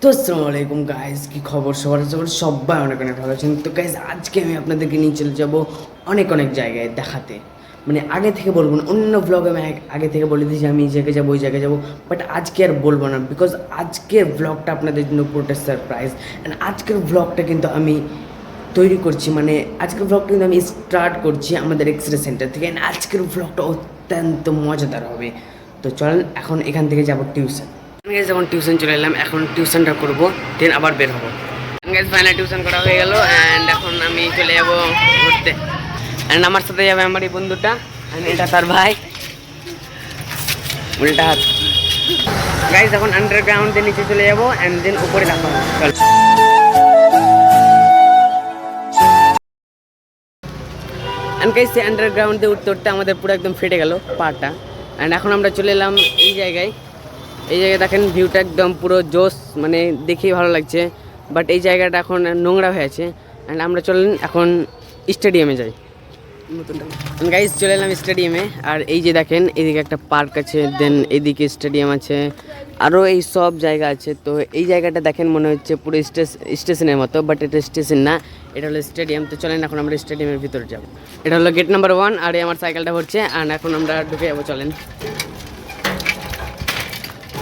তো আসসালামু আলাইকুম গাইজ, কি খবর? সবার সবাই অনেক অনেক ভালো আছেন। তো গাইজ, আজকে আমি আপনাদেরকে নিয়ে চলে যাব অনেক অনেক জায়গায় দেখাতে। মানে আগে থেকে বলবো না, অন্য ব্লগে আমি আগে থেকে বলে দিয়েছি আমি এই জায়গায় যাবো ওই জায়গায় যাবো, বাট আজকে আর বলবো না, বিকজ আজকের ব্লগটা আপনাদের জন্য পুরোটা সারপ্রাইজ। অ্যান্ড আজকের ব্লগটা কিন্তু আমি তৈরি করছি, মানে আজকের ব্লগটা কিন্তু আমি স্টার্ট করছি আমাদের এক্সরে সেন্টার থেকে। অ্যান্ড আজকের ব্লগটা অত্যন্ত মজাদার হবে। তো চলেন এখন এখান থেকে যাবো টিউশন। যখন টিউশন চলে এলাম, এখন টিউশনটা করবো, দেন আবার বের হবো। ফাইনাল টিউশন করা হয়ে গেল, অ্যান্ড এখন আমি চলে যাবো ঘুরতে। অ্যান্ড আমার সাথে যাবে আমার এই বন্ধুটা, অ্যান্ড এটা তার ভাই, উল্টা হাত। গাইজ এখন আন্ডারগ্রাউন্ডে নিচে চলে যাবো, অ্যান্ড দেন উপরে দেখা হবে। চল। অ্যান্ড গাইজ সে আন্ডারগ্রাউন্ডে উঠতে উঠতে আমাদের পুরো একদম ফেটে গেল পাটা। অ্যান্ড এখন আমরা চলে এলাম এই জায়গায়। এই জায়গায় দেখেন ভিউটা একদম পুরো জোস, মানে দেখেই ভালো লাগছে। বাট এই জায়গাটা এখন নোংরা হয়ে আছে। অ্যান্ড আমরা চলেন এখন স্টেডিয়ামে যাই। গাইজ চলে এলাম স্টেডিয়ামে, আর এই যে দেখেন এদিকে একটা পার্ক আছে, দেন এদিকে স্টেডিয়াম আছে, আরও এই সব জায়গা আছে। তো এই জায়গাটা দেখেন মনে হচ্ছে পুরো স্টেশনের মতো, বাট এটা স্টেশন না, এটা হলো স্টেডিয়াম। তো চলেন এখন আমরা স্টেডিয়ামের ভিতরে যাব। এটা হলো গেট নাম্বার 1, আর আমার সাইকেলটা ভরছে, আর এখন আমরা ঢুকে যাবো। চলেন।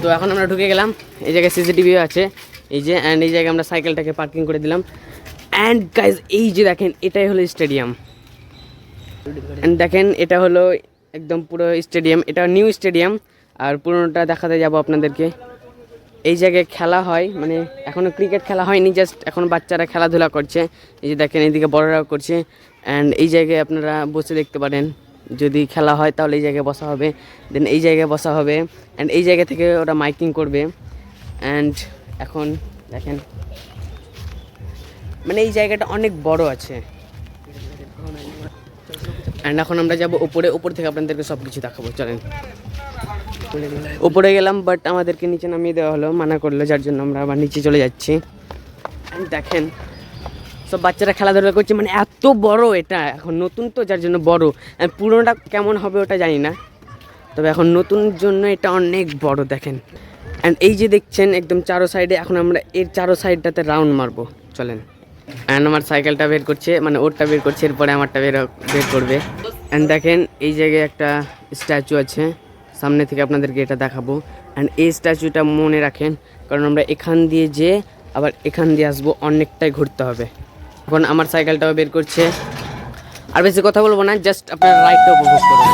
তো এখন আমরা ঢুকে গেলাম, এই জায়গায় সিসিটিভিও আছে এই যে। অ্যান্ড এই জায়গায় আমরা সাইকেলটাকে পার্কিং করে দিলাম। অ্যান্ড গাইজ এই যে দেখেন এটাই হলো স্টেডিয়াম। অ্যান্ড দেখেন এটা হলো একদম পুরো স্টেডিয়াম, এটা নিউ স্টেডিয়াম। আর পুরোনোটা দেখাতে যাব আপনাদেরকে। এই জায়গায় খেলা হয়, মানে এখনও ক্রিকেট খেলা হয়নি, জাস্ট এখন বাচ্চারা খেলাধুলা করছে। এই যে দেখেন এদিকে বড়রাও করছে। অ্যান্ড এই জায়গায় আপনারা বসে দেখতে পারেন, যদি খেলা হয় তাহলে এই জায়গায় বসা হবে, দেন এই জায়গায় বসা হবে। অ্যান্ড এই জায়গা থেকে ওরা মাইকিং করবে। অ্যান্ড এখন দেখেন মানে এই জায়গাটা অনেক বড় আছে। অ্যান্ড এখন আমরা যাবো উপরে, উপর থেকে আপনাদেরকে সব কিছু দেখাবো। চলেন। উপরে গেলাম, বাট আমাদেরকে নিচে নামিয়ে দেওয়া হলো, মানা করলো, যার জন্য আমরা আবার নিচে চলে যাচ্ছি। অ্যান্ড দেখেন সব বাচ্চারা খেলাধুলা করছে, মানে এত বড় এটা, এখন নতুন তো যার জন্য বড়। পুরোনোটা কেমন হবে ওটা জানি না, তবে এখন নতুন জন্য এটা অনেক বড় দেখেন। অ্যান্ড এই যে দেখছেন একদম চারো সাইডে, এখন আমরা এর চারো সাইডটাতে রাউন্ড মারবো। চলেন। অ্যান্ড আমার সাইকেলটা বের করছে, মানে ওরটা বের করছে, এরপরে আমারটা বের করবে। অ্যান্ড দেখেন এই জায়গায় একটা স্ট্যাচু আছে, সামনে থেকে আপনাদেরকে এটা দেখাবো। অ্যান্ড এই স্ট্যাচুটা মনে রাখেন, কারণ আমরা এখান দিয়ে যে আবার এখান দিয়ে আসবো, অনেকটাই ঘুরতে হবে। এখন আমার সাইকেলটাও বের করছে। আর বেশি কথা বলবো না, জাস্ট আপনার রাইডটা উপভোগ করুন।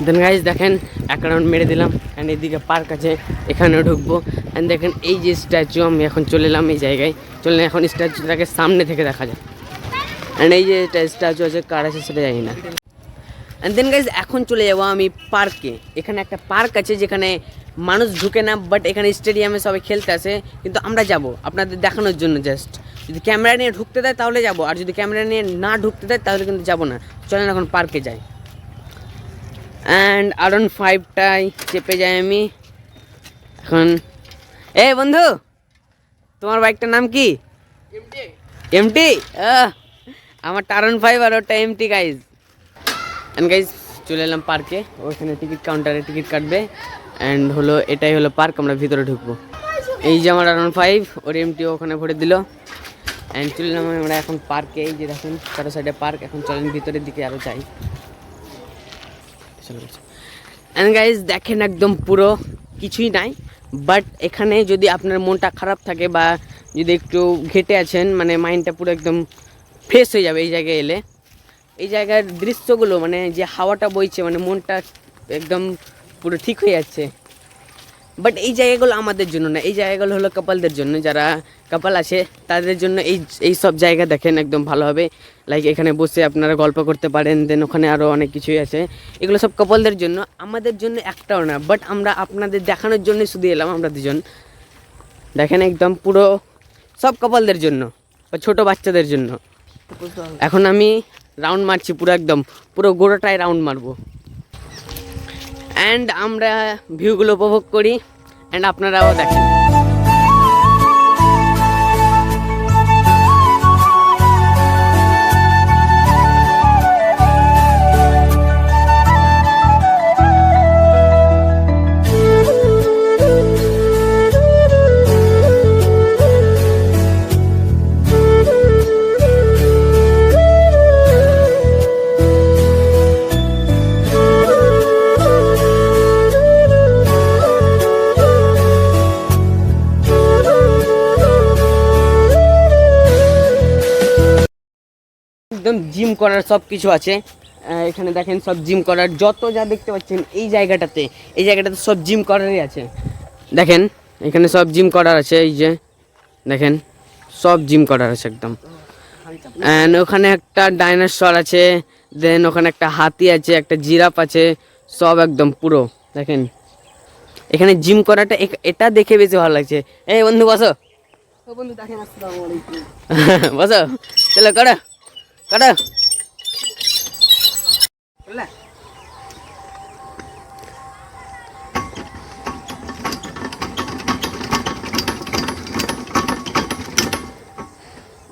দেন গাইজ দেখেন এক রাউন্ড মেরে দিলাম। অ্যান্ড এদিকে পার্ক আছে, এখানেও ঢুকবো। অ্যান্ড দেখেন এই যে স্ট্যাচু, আমি এখন চলে এলাম এই জায়গায়। চলে এখন স্ট্যাচুটাকে সামনে থেকে দেখা যায়। অ্যান্ড এই যে স্ট্যাচু আছে, কার আছে সেটা জানি না। অ্যান্ড দেন গাইজ এখন চলে যাবো আমি পার্কে। এখানে একটা পার্ক আছে যেখানে মানুষ ঢুকে না, বাট এখানে স্টেডিয়ামে সবাই খেলতে আসে। কিন্তু আমরা যাব আপনাদের দেখানোর জন্য, জাস্ট যদি ক্যামেরা নিয়ে ঢুকতে দেয় তাহলে যাব, আর যদি ক্যামেরা নিয়ে না ঢুকতে দেয় তাহলে কিন্তু যাব না। চলেন এখন পার্কে যাই। অ্যান্ড R15টাই চেপে যাই আমি এখন। এই বন্ধু, তোমার বাইকটার নাম কি? এমটি। আমার R15 আর ওটা এমটি গাইজ। অ্যান্ড গাইজ চলে এলাম পার্কে, ওইখানে টিকিট কাউন্টারে টিকিট কাটবে। অ্যান্ড হলো এটাই হলো পার্ক, আমরা ভিতরে ঢুকবো। এই যে আমার R15, ওর এমটি ওখানে ভরে দিল। অ্যান্ড চলে এলাম আমরা এখন পার্কে। এই যে দেখুন চারো সাইডে পার্ক। এখন চলেন ভিতরের দিকে আরও যাই। অ্যান্ড গাইজ দেখেন একদম পুরো কিছুই নাই, বাট এখানে যদি আপনার মনটা খারাপ থাকে বা যদি একটু ঘেটে আছেন, মানে মাইন্ডটা পুরো একদম ফ্রেশ হয়ে যাবে এই জায়গায় এলে। এই জায়গার দৃশ্যগুলো, মানে যে হাওয়াটা বইছে, মানে মনটা একদম পুরো ঠিক হয়ে যাচ্ছে। বাট এই জায়গাগুলো আমাদের জন্য না, এই জায়গাগুলো হলো কাপলদের জন্য, যারা কাপল আছে তাদের জন্য এই সব জায়গা দেখেন একদম ভালো হবে। লাইক এখানে বসে আপনারা গল্প করতে পারেন, দেন ওখানে আরও অনেক কিছুই আছে, এগুলো সব কাপলদের জন্য, আমাদের জন্য একটাও না। বাট আমরা আপনাদের দেখানোর জন্য শুধু এলাম আমরা দুজন। দেখেন একদম পুরো সব কাপলদের জন্য বা ছোটো বাচ্চাদের জন্য। এখন আমি রাউন্ড মারছি পুরো একদম পুরো গোড়াটায় রাউন্ড মারবো, অ্যান্ড আমরা ভিউগুলো উপভোগ করি, অ্যান্ড আপনারাও দেখেন। একদম জিম করার সব কিছু আছে এখানে, দেখেন সব জিম করার যত যা দেখতে পাচ্ছেন এই জায়গাটাতে সব জিম করারই আছে। দেখেন এখানে সব জিম করার আছে, এই যে দেখেন সব জিম করার আছে একদম। অ্যান্ড ওখানে একটা ডাইনোসর আছে, দেন ওখানে একটা হাতি আছে, একটা জিরাফ আছে, সব একদম পুরো দেখেন। এখানে জিম করাটা এটা দেখে বেশি ভালো লাগছে। এই বন্ধু বসো, বন্ধু দেখেন, আসসালামু আলাইকুম। বসো, চলো করো করো।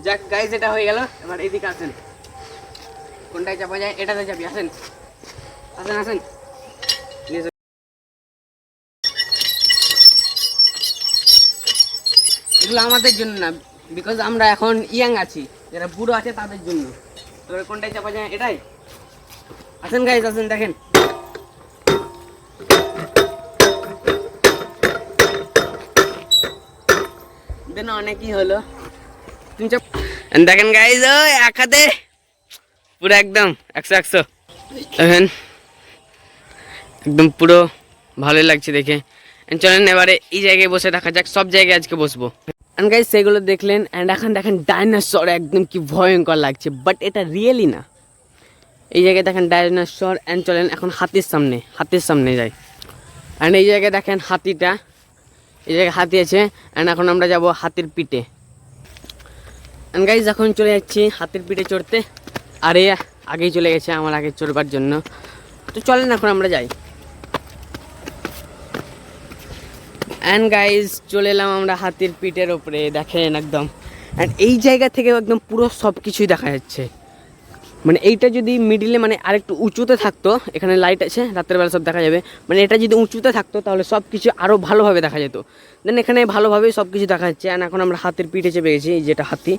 যাক গাইস, এটা হয়ে গেল। এবার এদিকে আসেন, কোনটায় চাপা যায়? এটাতে চাপি, আসেন আসেন আসেন। এগুলো আমাদের জন্য না, বিকজ আমরা এখন ইয়াং আছি, যারা বুড়ো আছে তাদের জন্য। এবার কোনটায় চাপা যায়? এটাই। আসেন গাইস আসেন, দেখেন দেন অনেকই হলো। তুমি দেখেন গাইস, ও এক হাতে পুরো একদম 100 দেখেন, একদম পুরো ভালোই লাগছে দেখে। চলেন এবারে এই জায়গায় বসে দেখা যাক, সব জায়গায় আজকে বসবো। অ্যান্ড গাইস সেগুলো দেখলেন, অ্যান্ড এখন দেখেন ডাইনোসর একদম কি ভয়ঙ্কর লাগছে, বাট এটা রিয়েলি না। এই জায়গায় দেখেন ডাইনোসর, অ্যান্ড চলেন এখন হাতির সামনে যাই। অ্যান্ড এই জায়গায় দেখেন হাতিটা, এই জায়গায় হাতি আছে, অ্যান্ড এখন আমরা যাব হাতির পিঠে। অ্যান্ড গাইস এখন চলে যাচ্ছি হাতির পিঠে চড়তে, আরে আগেই চলে গেছে আমার আগে চড়বার জন্য। তো চলেন এখন আমরা যাই। অ্যান্ড গাইজ চলে এলাম আমরা হাতির পিঠের ওপরে, দেখেন একদম। অ্যান্ড এই জায়গা থেকে একদম পুরো সব কিছুই দেখা যাচ্ছে। মানে এইটা যদি মিডিলে মানে আরেকটু উঁচুতে থাকতো, এখানে লাইট আছে রাতের বেলা সব দেখা যাবে, মানে এটা যদি উঁচুতে থাকতো তাহলে সব কিছু আরও ভালোভাবে দেখা যেত। দেন এখানে ভালোভাবেই সব কিছু দেখা যাচ্ছে। অ্যান্ড এখন আমরা হাতির পিঠে চেপে গেছি, এই যেটা হাতি,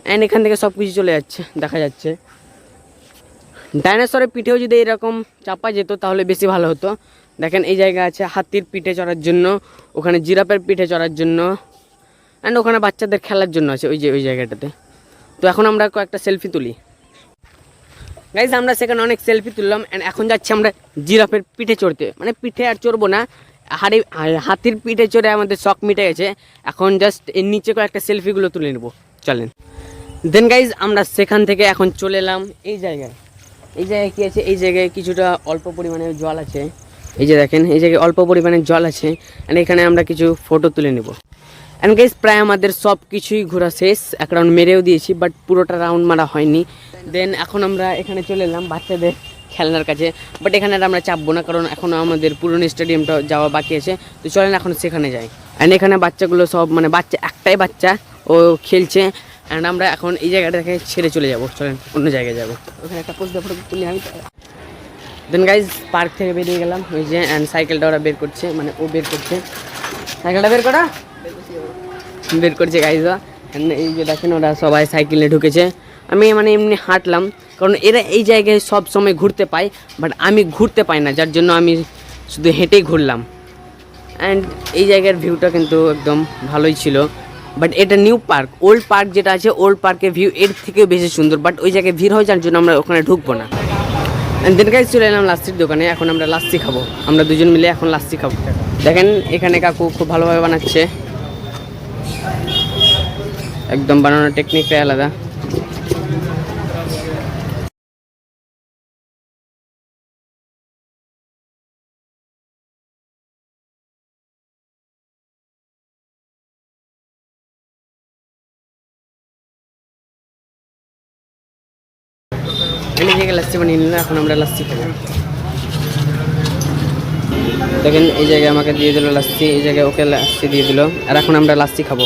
অ্যান্ড এখান থেকে সব কিছু চলে যাচ্ছে, দেখা যাচ্ছে। ডাইনোসরের পিঠেও যদি এরকম চাপা যেত তাহলে বেশি ভালো হতো। দেখেন এই জায়গা আছে হাতির পিঠে চড়ার জন্য, ওখানে জিরাফের পিঠে চড়ার জন্য, অ্যান্ড ওখানে বাচ্চাদের খেলার জন্য আছে ওই জায়গাটাতে। তো এখন আমরা কয়েকটা সেলফি তুলি। গাইজ আমরা সেখানে অনেক সেলফি তুললাম, অ্যান্ড এখন যাচ্ছি আমরা জিরাফের পিঠে চড়তে। মানে পিঠে আর চড়বো না, হাতির পিঠে চড়ে আমাদের শখ মিটে গেছে, এখন জাস্ট এর নিচে কয়েকটা সেলফিগুলো তুলে নেবো, চলেন। দেন গাইজ আমরা সেখান থেকে এখন চলে এলাম এই জায়গায়। এই জায়গায় কী আছে? এই জায়গায় কিছুটা অল্প পরিমাণে জল আছে, এই যে দেখেন এই জায়গায় অল্প পরিমাণে জল আছে, অ্যান্ড এখানে আমরা কিছু ফটো তুলে নেব। অ্যান্ড গাইস প্রায় আমাদের সব কিছুই ঘোরা শেষ, এক রাউন্ড মেরেও দিয়েছি, বাট পুরোটা রাউন্ড মারা হয়নি। দেন এখন আমরা এখানে চলে এলাম বাচ্চাদের খেলনার কাছে, বাট এখানে আমরা চাপবো না, কারণ এখনও আমাদের পুরনো স্টেডিয়ামটা যাওয়া বাকি আছে। তো চলেন এখন সেখানে যাই। অ্যান্ড এখানে বাচ্চাগুলো সব মানে একটাই বাচ্চা, ও খেলছে, অ্যান্ড আমরা এখন এই জায়গাটাকে ছেড়ে চলে যাব। চলেন অন্য জায়গায় যাবো, ওখানে একটা পোস্ট ফটো তুলি আমি। দেন গাইজ পার্ক থেকে বেরিয়ে গেলাম, ওই যে অ্যান্ড সাইকেলটা ওরা বের করছে, মানে ও বের করছে সাইকেলটা, বের করছে গাইজরা। অ্যান্ড এই যে দেখেন ওরা সবাই সাইকেলে ঢুকেছে, আমি মানে এমনি হাঁটলাম, কারণ এরা এই জায়গায় সব সময় ঘুরতে পায়, বাট আমি ঘুরতে পাই না, যার জন্য আমি শুধু হেঁটেই ঘুরলাম। অ্যান্ড এই জায়গার ভিউটা কিন্তু একদম ভালোই ছিল, বাট এটা নিউ পার্ক। ওল্ড পার্ক যেটা আছে, ওল্ড পার্কের ভিউ এর থেকেও বেশি সুন্দর, বাট ওই জায়গায় ভিড় হয় যার জন্য আমরা ওখানে ঢুকবো না। দেন গাইস চলে এলাম লাস্সির দোকানে। এখন আমরা লাস্সি খাবো, আমরা দুজন মিলে এখন লাস্সি খাবো। দেখেন এখানে কাকু খুব ভালোভাবে বানাচ্ছে, একদম বানানোর টেকনিকটাই আলাদা। এই জায়গায় লাস্সি বানিয়ে নিলাম, এখন আমরা লাস্সি খাবো। দেখেন এই জায়গায় আমাকে দিয়ে দিল লাস্সি, এই জায়গায় ওকে লাস্সি দিয়ে দিল, আর এখন আমরা লাস্সি খাবো।